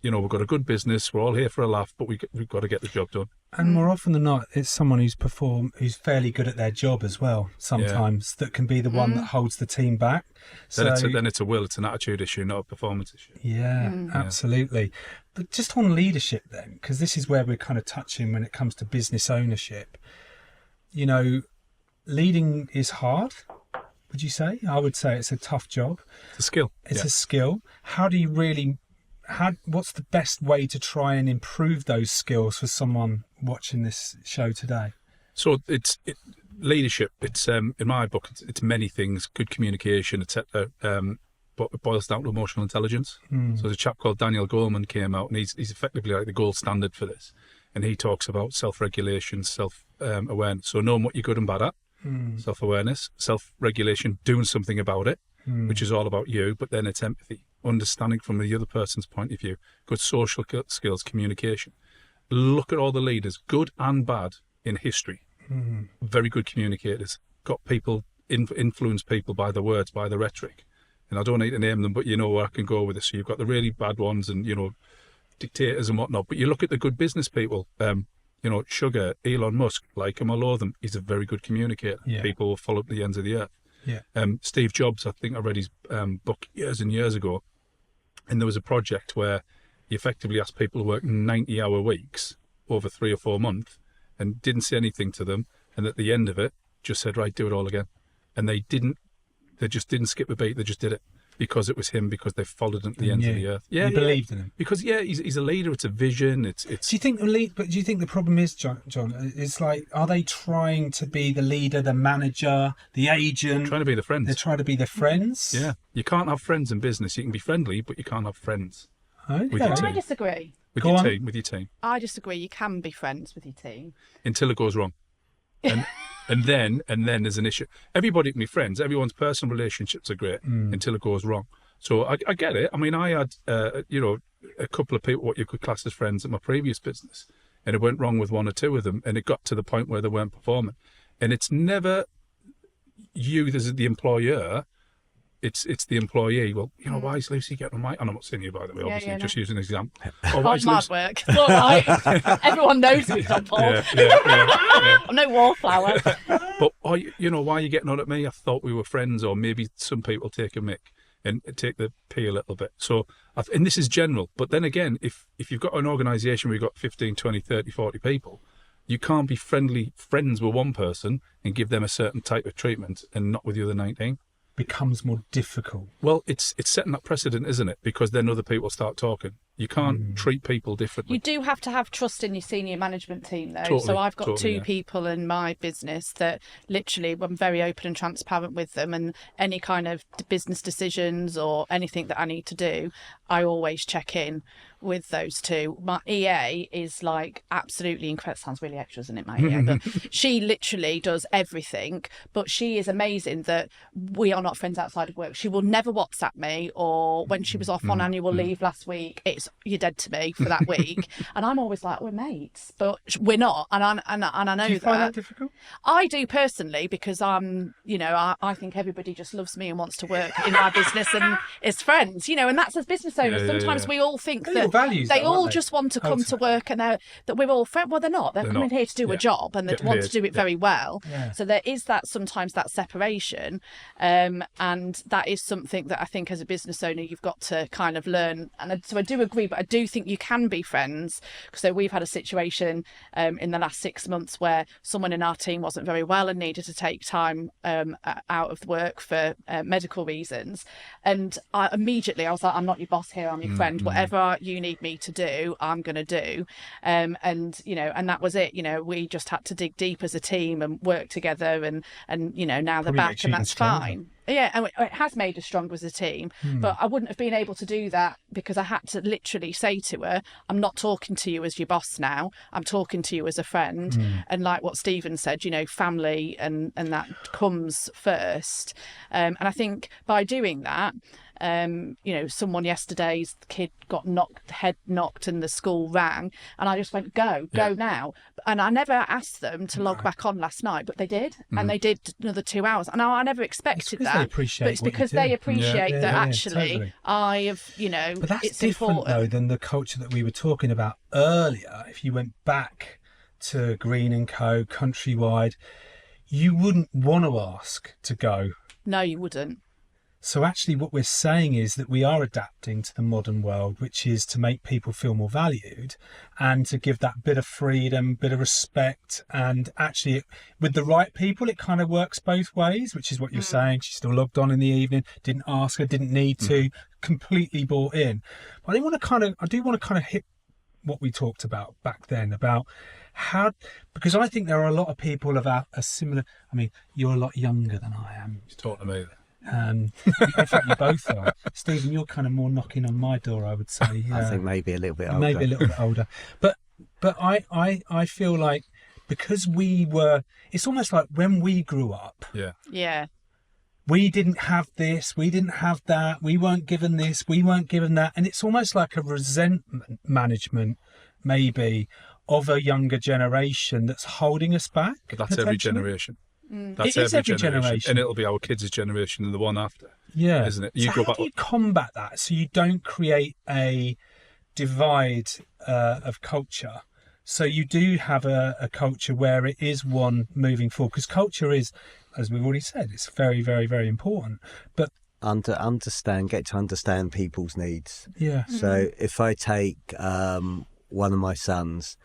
You know, we've got a good business, we're all here for a laugh, but we've got to get the job done. And more often than not, it's someone who's fairly good at their job as well, sometimes, that can be the one that holds the team back. Then it's it's an attitude issue, not a performance issue. Yeah, absolutely. But just on leadership then, because this is where we're kind of touching when it comes to business ownership. You know, leading is hard, would you say? I would say it's a tough job. It's a skill. It's a skill. How do you really... what's the best way to try and improve those skills for someone watching this show today? So leadership. It's in my book. It's many things. Good communication, etc. But it boils down to emotional intelligence. So there's a chap called Daniel Goleman came out, and he's effectively like the gold standard for this. And he talks about self-regulation, self-awareness. So knowing what you're good and bad at, self-awareness, self-regulation, doing something about it, which is all about you. But then it's empathy. Understanding from the other person's point of view, good social skills, communication. Look at all the leaders, good and bad, in history. Very good communicators. Got people, influence people by the words, by the rhetoric. And I don't need to name them, but you know where I can go with this. So you've got the really bad ones and, you know, dictators and whatnot. But you look at the good business people, you know, Sugar, Elon Musk, like him or loathe him, he's a very good communicator. Yeah. People will follow up the ends of the earth. Yeah. Steve Jobs, I think I read his book years and years ago, and there was a project where he effectively asked people to work 90-hour weeks over 3 or 4 months and didn't say anything to them, and at the end of it just said, right, do it all again. And they just didn't skip a beat, they just did it because it was him, because they followed him to the ends of the earth. You believed in him. Because he's a leader, it's a vision, it's Do you think the problem is, John, it's like, are they trying to be the leader, the manager, the agent? trying to be the friends. They're trying to be their friends? Yeah. You can't have friends in business. You can be friendly, but you can't have friends. Okay. With your I team. disagree. With Go your on. team, with your team. I disagree. You can be friends with your team. Until it goes wrong. And then there's an issue. Everybody can be friends. Everyone's personal relationships are great until it goes wrong. So I get it. I mean, I had, you know, a couple of people, what you could class as friends at my previous business, and it went wrong with 1 or 2 of them, and it got to the point where they weren't performing. And it's never you as the employer, it's the employee. Well, you know, why is Lucy getting on my... And I'm not saying you, by the way, obviously, just using an example. Oh, why is Hard work. It's all right. Everyone knows me, John Paul. Yeah. I'm no wallflower. But, you know, why are you getting on at me? I thought we were friends, or maybe some people take a mick and take the pee a little bit. So, and this is general, but then again, if you've got an organisation where you've got 15, 20, 30, 40 people, you can't be friends with one person and give them a certain type of treatment and not with the other 19. Becomes more difficult. Well, it's setting that precedent, isn't it? Because then other people start talking. You can't treat people differently. You do have to have trust in your senior management team, though. Totally, So I've got totally, two people in my business that literally I'm very open and transparent with them, and any kind of business decisions or anything that I need to do, I always check in with those two. My EA is like absolutely incredible. Sounds really extra, doesn't it, my EA? But she literally does everything. But she is amazing that we are not friends outside of work. She will never WhatsApp me, or when she was off on annual leave last week, it's you're dead to me for that week. And I'm always like, we're mates, but we're not. And I know Do you find that difficult? I do personally, because I think everybody just loves me and wants to work in my business and is friends, and that's as business owners. Sometimes we all think that values, they though, all aren't they? just want to come to work and that we're all friends. Well, they're not. They're coming here to do a job, and they want to do it very well. Yeah. So there is sometimes that separation, and that is something that I think as a business owner you've got to kind of learn. And so I do agree, but I do think you can be friends. So we've had a situation in the last 6 months where someone in our team wasn't very well and needed to take time out of work for medical reasons, and I was like, I'm not your boss here, I'm your friend. Whatever you need me to do, I'm going to do. And that was it. We just had to dig deep as a team and work together, and now they're Probably back makes and you that's stronger. fine. Yeah, and it has made us stronger as a team, but I wouldn't have been able to do that because I had to literally say to her, I'm not talking to you as your boss now, I'm talking to you as a friend. And like what Stephen said, family and that comes first. And I think by doing that, someone yesterday's kid got head knocked and the school rang, and I just went, go now. And I never asked them to log back on last night, but they did. And they did another 2 hours. And I never expected that. They appreciate but it's what you because do. they appreciate that totally. I have, But that's it's different, important. though, than the culture that we were talking about earlier. If you went back to Green & Co, Countrywide, you wouldn't want to ask to go. No, you wouldn't. So actually what we're saying is that we are adapting to the modern world, which is to make people feel more valued and to give that bit of freedom, bit of respect. And actually with the right people, it kind of works both ways, which is what you're saying. She still logged on in the evening, didn't ask her, didn't need to, completely bought in. But I do want to kind of hit what we talked about back then about how, because I think there are a lot of people about a similar, I mean, you're a lot younger than I am. You're talking to me. In fact, you both are. Stephen, you're kind of more knocking on my door, I would say. I think maybe a little bit older. Maybe a little bit older. But I feel like because it's almost like when we grew up, Yeah. we didn't have this, we didn't have that, we weren't given this, we weren't given that. And it's almost like a resentment management, maybe, of a younger generation that's holding us back. But that's every potentially. generation. That's It is every generation. And it'll be our kids' generation and the one after. Yeah. Isn't it? So how do you combat that so you don't create a divide of culture? So you do have a culture where it is one moving forward, because culture is, as we've already said, it's very, very, very important. But Get to understand people's needs. yeah, So if I take one of my sons,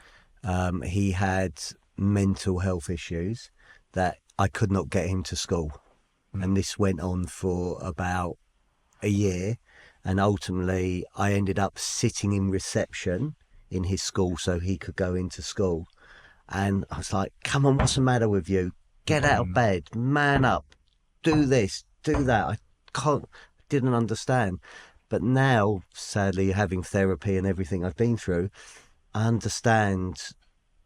he had mental health issues that I could not get him to school. And this went on for about a year. And ultimately, I ended up sitting in reception in his school so he could go into school. And I was like, come on, what's the matter with you? Get out of bed, man up, do this, do that. Didn't understand. But now, sadly, having therapy and everything I've been through, I understand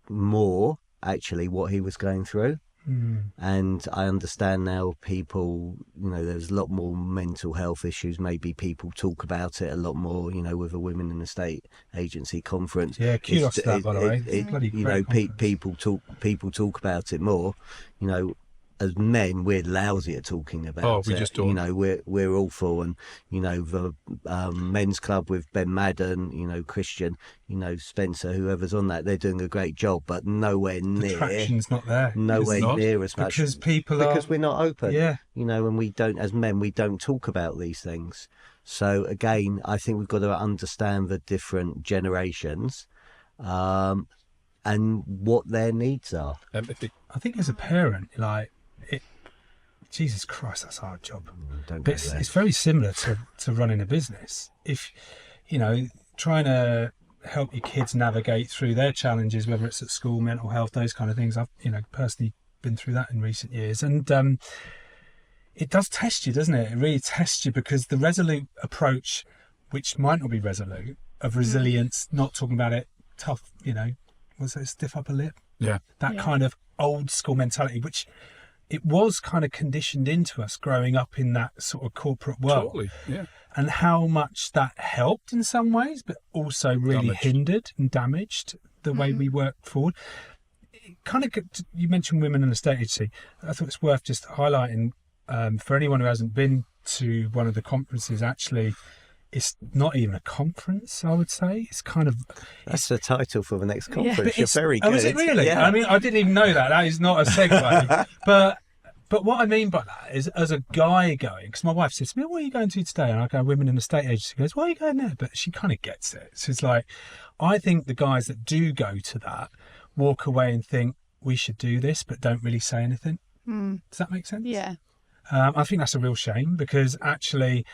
more actually what he was going through. And I understand now people, there's a lot more mental health issues. Maybe people talk about it a lot more, with a Women in the Estate Agency conference. yeah, kudos to that, by the way. It's bloody great conference. people talk about it more. As men, we're lousy at talking about we it. just don't. We're awful, and the men's club with Ben Madden, Christian, Spencer, whoever's on that, they're doing a great job, but nowhere The near, traction's not there. nowhere It's not. near as much Because because we're not open. Yeah. And we don't, as men, we don't talk about these things. So again, I think we've got to understand the different generations, and what their needs are. Empathy. I think as a parent, Jesus Christ, that's a hard job. Don't But go there. it's very similar to running a business. If trying to help your kids navigate through their challenges, whether it's at school, mental health, those kind of things. I've, personally been through that in recent years. And it does test you, doesn't it? It really tests you, because the resolute approach, which might not be resolute, of resilience, not talking about it tough, was it stiff upper lip? Yeah. That kind of old school mentality, which it was kind of conditioned into us growing up in that sort of corporate world. Totally, yeah. And how much that helped in some ways, but also really hindered and damaged the way we work forward. It kind of, you mentioned women in the estate agency. I thought it's worth just highlighting for anyone who hasn't been to one of the conferences. Actually, it's not even a conference, I would say. It's kind of... That's the title for the next conference. But You're very good. Oh, is it really? Yeah. I mean, I didn't even know that. That is not a segue. But what I mean by that is, as a guy going, because my wife says to me, "What are you going to today?" And I go, "Women in the estate agency." She goes, "Why are you going there?" But she kind of gets it. So it's like, I think the guys that do go to that walk away and think, we should do this, but don't really say anything. Does that make sense? Yeah. I think that's a real shame, because actually,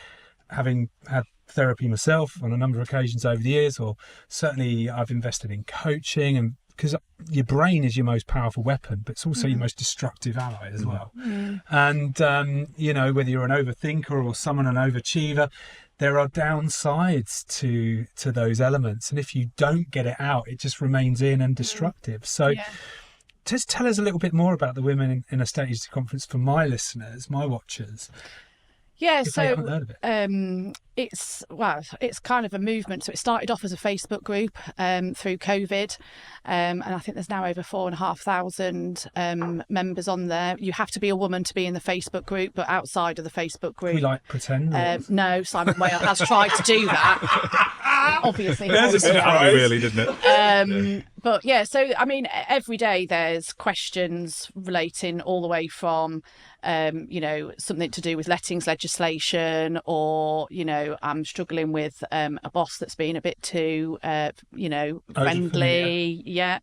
having had therapy myself on a number of occasions over the years, or certainly I've invested in coaching, and because your brain is your most powerful weapon, but it's also your most destructive ally as well. And whether you're an overthinker or someone an overachiever, there are downsides to those elements, and if you don't get it out, it just remains in and destructive. So just tell us a little bit more about the Women in Estate Agency Conference for my listeners, my watchers. Yeah, if they haven't heard of it. It's kind of a movement. So it started off as a Facebook group through COVID, and I think there's now over 4,500 members on there. You have to be a woman to be in the Facebook group, but outside of the Facebook group, Can we pretend? no, Simon Whale has tried to do that. Obviously, Really, didn't it? But yeah, so I mean, every day there's questions relating all the way from something to do with lettings legislation, or I'm struggling with a boss that's been a bit too friendly. Yeah.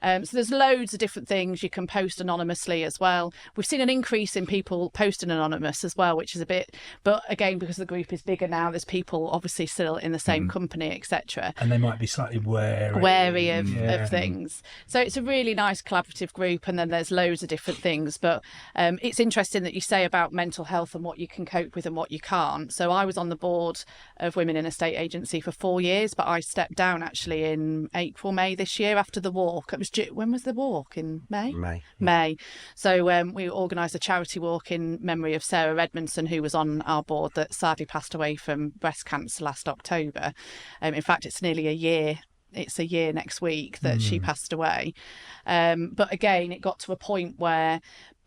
So there's loads of different things. You can post anonymously as well. We've seen an increase in people posting anonymous as well, which is a bit, but again, because the group is bigger now, there's people obviously still in the same company, etc. And they might be slightly wary of things. So it's a really nice collaborative group, and then there's loads of different things. But it's interesting that you say about mental health and what you can cope with and what you can't. So I was on the board of Women in Estate Agency for 4 years, but I stepped down actually in May this year after the walk. It was when was the walk? In May? May. So we organised a charity walk in memory of Sarah Edmondson, who was on our board, that sadly passed away from breast cancer last October. In fact, it's nearly a year. It's a year next week that she passed away. But again, it got to a point where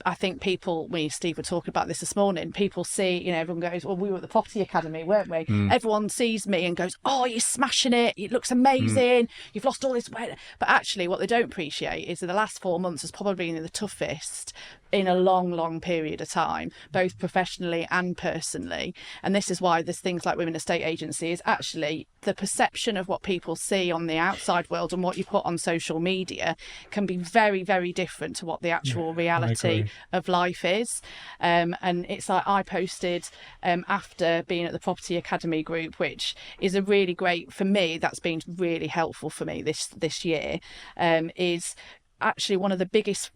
I think people, Steve were talking about this morning, people see, everyone goes, well, we were at the Property Academy, weren't we? Everyone sees me and goes, oh, you're smashing it. It looks amazing. You've lost all this weight. But actually what they don't appreciate is that the last 4 months has probably been the toughest in a long, long period of time, both professionally and personally. And this is why there's things like Women Estate Agency is actually the perception of what people see on the outside world and what you put on social media can be very, very different to what the actual reality of life is. And it's like I posted after being at the Property Academy group, which is a really great, for me, that's been really helpful for me this year, is actually one of the biggest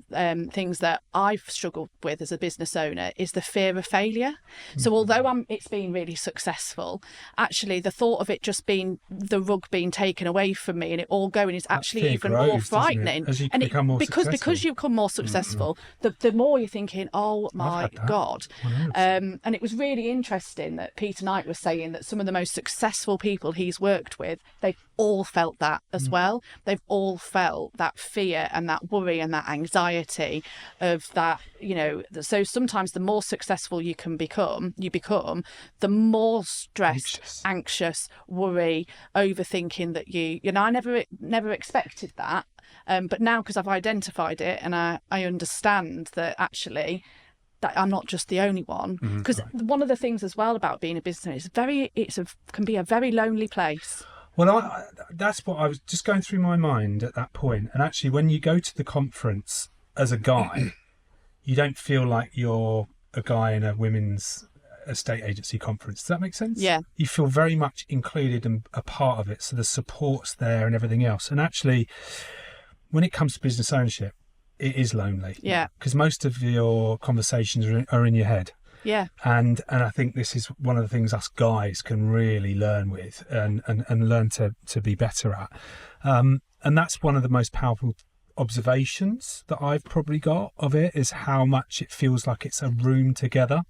things that I've struggled with as a business owner is the fear of failure. So although it's been really successful, actually the thought of it just being the rug being taken away from me and it all going is actually even more frightening. As you become more successful. Because you become more successful, the more you're thinking, oh my God. And it was really interesting that Peter Knight was saying that some of the most successful people he's worked with, they've all felt that as well. They've all felt that fear and that worry and that anxiety of that, so sometimes the more successful you become, the more stressed, anxious, worry, overthinking that I never expected that. But now, because I've identified it and I understand that actually that I'm not just the only one. Because one of the things as well about being a business can be a very lonely place. Well, that's what I was just going through my mind at that point. And actually, when you go to the conference as a guy, you don't feel like you're a guy in a women's estate agency conference. Does that make sense? Yeah. You feel very much included and a part of it. So the support's there and everything else. And actually, when it comes to business ownership, it is lonely. Yeah. Because most of your conversations are in your head. Yeah. And I think this is one of the things us guys can really learn with and learn to be better at. And that's one of the most powerful observations that I've probably got of it, is how much it feels like it's a room together.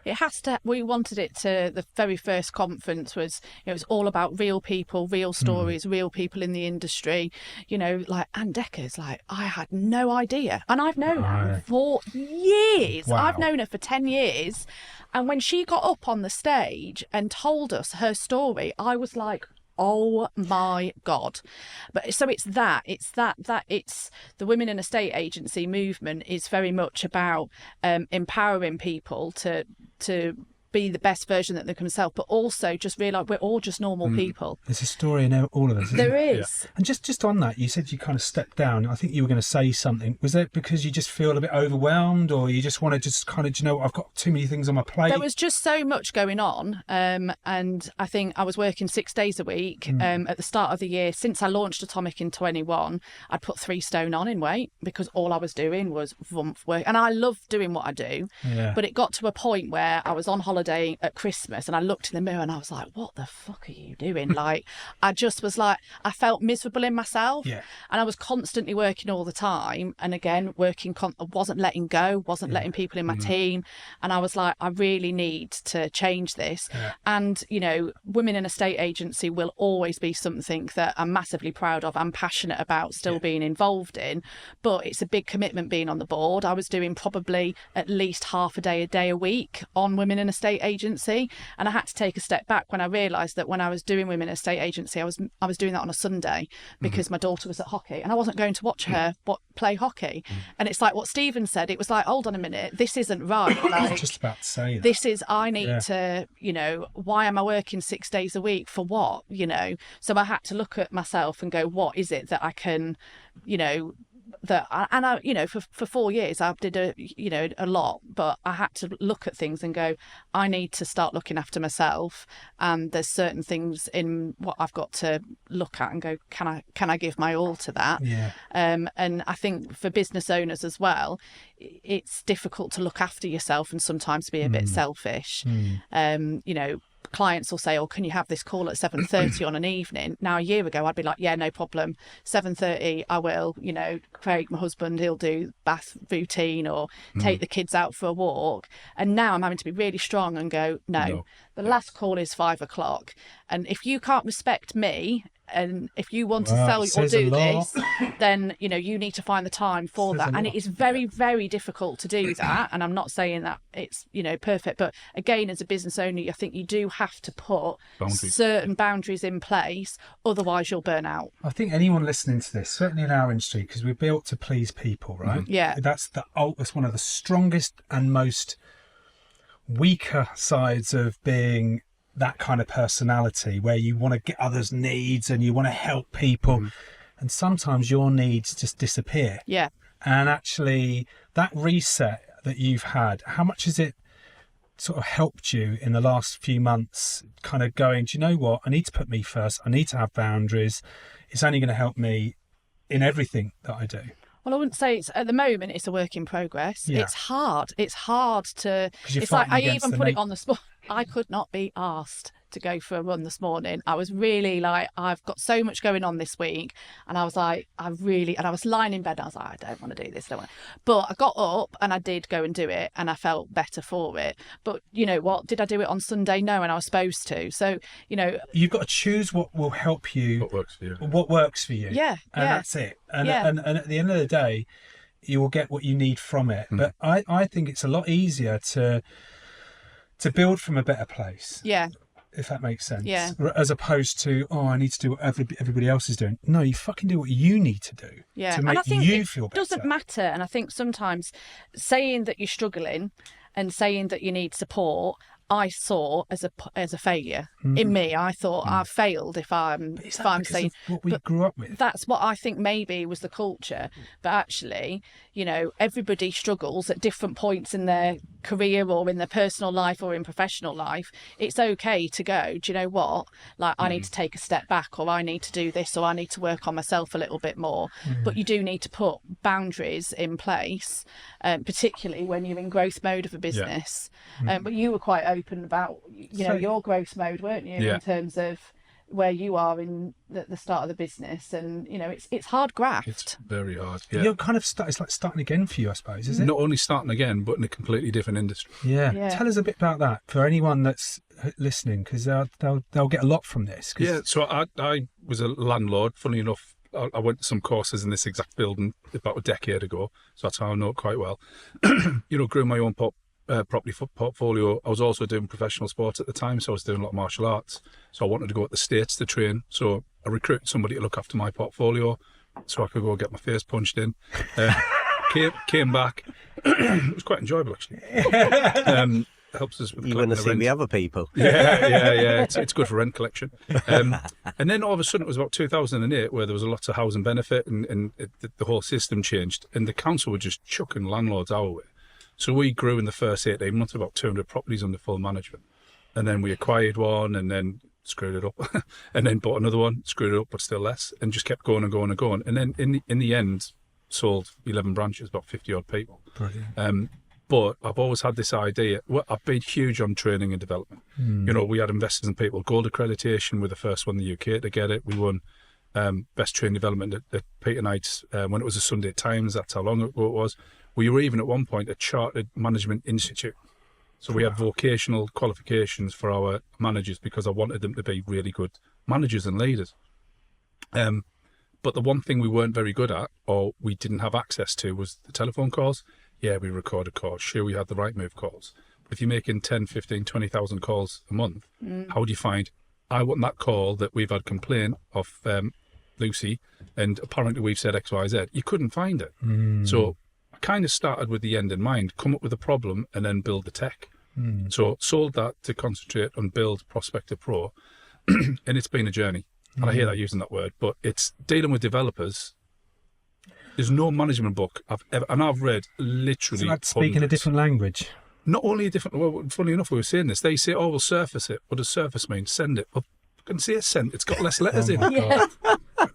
It has to. We wanted it to. The very first conference was, it was all about real people, real stories, real people in the industry. Like Anne Decker's. Like, I had no idea, and I've known her for years. Wow. I've known her for 10 years, and when she got up on the stage and told us her story, I was like, oh my God. But so it's that it's the Women in Estate Agency movement is very much about empowering people to be the best version that they can themselves, but also just realise we're all just normal people. There's a story in all of us, isn't There it? is. And just on that, you said you kind of stepped down. I think you were going to say something. Was that because you just feel a bit overwhelmed, or you just want to just kind of, I've got too many things on my plate? There was just so much going on, and I think I was working 6 days a week at the start of the year. Since I launched Atomic in 21, I'd put 3 stone on in weight because all I was doing was rump work, and I love doing what I do. Yeah. But it got to a point where I was on holiday at Christmas and I looked in the mirror and I was like, what the fuck are you doing? Like, I just was like, I felt miserable in myself. Yeah. And I was constantly working all the time, and again wasn't letting go, wasn't letting people in my team, and I was like, I really need to change this. And Women in Estate Agency will always be something that I'm massively proud of, I'm passionate about still being involved in, but it's a big commitment being on the board. I was doing probably at least half a day a week on Women in Estate Agency, and I had to take a step back when I realised that when I was doing Women Estate Agency, I was doing that on a Sunday because my daughter was at hockey and I wasn't going to watch her play hockey. And it's like what Stephen said, it was like, hold on a minute, this isn't right. Like, I was just about to say that. this is, I need to, why am I working 6 days a week for what? So I had to look at myself and go, what is it that I can, for 4 years I did a lot, but I had to look at things and go, I need to start looking after myself, and there's certain things in what I've got to look at and go, can I give my all to that? And I think for business owners as well, it's difficult to look after yourself and sometimes be a bit selfish. Clients will say, oh, can you have this call at 7:30 on an evening? Now, a year ago, I'd be like, yeah, no problem. 7:30, I will. Craig, my husband, he'll do bath routine or take the kids out for a walk. And now I'm having to be really strong and go, no. The last call is 5 o'clock. And if you can't respect me, and if you want to sell or do this, then you need to find the time for that. And it is very, very difficult to do that. And I'm not saying that it's perfect, but again, as a business owner, I think you do have to put certain boundaries in place, otherwise you'll burn out. I think anyone listening to this, certainly in our industry, because we're built to please people, right? Yeah. That's one of the strongest and most weaker sides of being that kind of personality, where you want to get others' needs and you want to help people, and sometimes your needs just disappear. Yeah. And actually, that reset that you've had, how much has it sort of helped you in the last few months, kind of going, do you know what, I need to put me first, I need to have boundaries, it's only going to help me in everything that I do? Well, I wouldn't say at the moment it's a work in progress. Yeah. It's hard to, it's like I even put it on the spot. I could not be asked to go for a run this morning. I was really like, I've got so much going on this week. And I was like, and I was lying in bed and I was like, I don't want to do this. But I got up and I did go and do it and I felt better for it. But you know what? Did I do it on Sunday? No, and I was supposed to. So, you've got to choose what will help you. What works for you. What works for you. Yeah. And that's it. And at the end of the day, you will get what you need from it. But I think it's a lot easier to build from a better place. Yeah. If that makes sense. Yeah. As opposed to, I need to do what everybody else is doing. No, you fucking do what you need to do to make you feel better. It doesn't matter. And I think sometimes saying that you're struggling and saying that you need support, I saw as a failure. In me, I thought I've failed if I'm saying what we grew up with. that's what I think maybe was the culture. But actually, you know, everybody struggles at different points in their career or in their personal life or in professional life. It's okay to go, do you know what? Like, I need to take a step back, or I need to do this, or I need to work on myself a little bit more. But you do need to put boundaries in place, particularly when you're in growth mode of a business. But you were quite open about, you know, your growth mode, weren't you, in terms of where you are in the start of the business. And you know, it's hard graft. It's very hard. Yeah. You're kind of it's like starting again for you, I suppose, is it? Not only starting again, but in a completely different industry. Yeah. Tell us a bit about that for anyone that's listening, because they'll get a lot from this. Yeah, so I was a landlord. Funny enough, I went to some courses in this exact building about a decade ago, so that's how I know it quite well. You know, grew my own property portfolio. I was also doing professional sports at the time, so I was doing a lot of martial arts. So I wanted to go to the States to train. So I recruited somebody to look after my portfolio so I could go get my face punched in. Came back. It was quite enjoyable, actually. Helps us with You want to see rent. the other people. Yeah. It's good for rent collection. And then all of a sudden it was about 2008 where there was a lot of housing benefit and the whole system changed, and the council were just chucking landlords our way. So we grew in the first 18 months about 200 properties under full management. And then we acquired one and then screwed it up. And then bought another one, screwed it up, but still less, and just kept going and going and going. And then in the end, sold 11 branches, about 50 odd people. Brilliant. But I've always had this idea. I've been huge on training and development. You know, we had Investors in People Gold accreditation. We're the first one in the UK to get it. We won best training development at Peter Knight's when it was a Sunday Times. That's how long ago it was. We were even at one point a chartered management institute. So we had vocational qualifications for our managers because I wanted them to be really good managers and leaders. But the one thing we weren't very good at, or we didn't have access to, was the telephone calls. Yeah, we recorded calls. Sure, we had the right move calls. But if you're making 10, 15, 20,000 calls a month, how do you find, I want that call that we've had complaint of Lucy, and apparently we've said X, Y, Z. You couldn't find it. So I kind of started with the end in mind, come up with a problem and then build the tech. So sold that to concentrate on build Prospector Pro. And it's been a journey. And I hear that using that word, but it's dealing with developers. There's no management book I've read literally. It's like speaking a different language. Not only a different. Well, funny enough, we were saying this. They say, "Oh, we'll surface it." What does surface mean? Send it. Well, I can see it sent. It's got less letters in. God.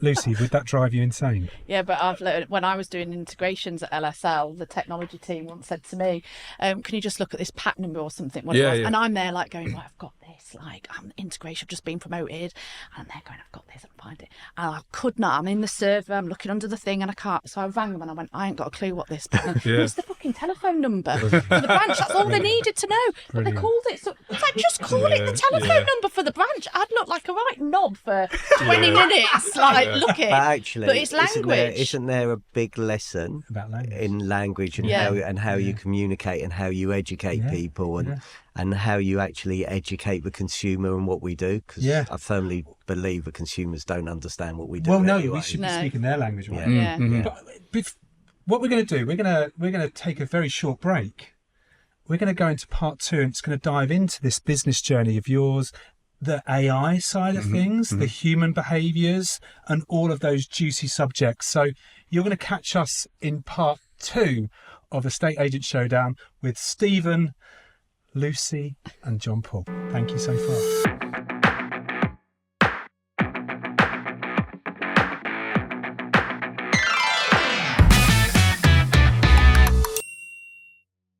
Lucy, would that drive you insane? Yeah, but I've learned, when I was doing integrations at LSL, the technology team once said to me, can you just look at this pack number or something? What it was? Yeah. And I'm there like going, well, I've got this, like I'm integration, I've just been promoted, and they're going, I've got this, I find it. And I could not, I'm in the server, I'm looking under the thing and I can't. So I rang them and I went, I ain't got a clue what this is. It's the fucking telephone number for the branch, that's all they needed to know. But they called it, so it's like, just call it the telephone number for the branch. I'd look like a right knob for 20 minutes, like looking. But it's language. Isn't there a big lesson About language. in language and how you communicate and how you educate people and how you actually educate the consumer and what we do? Because I firmly believe the consumers don't understand what we do. Well, no, anyway. we should be speaking their language, right? But what we're going to do, we're going to take a very short break. We're going to go into part 2, and it's going to dive into this business journey of yours, the AI side of things, the human behaviours, and all of those juicy subjects. So you're going to catch us in part 2 of Estate Agent Showdown with Stephen, Lucy and John Paul. Thank you so far.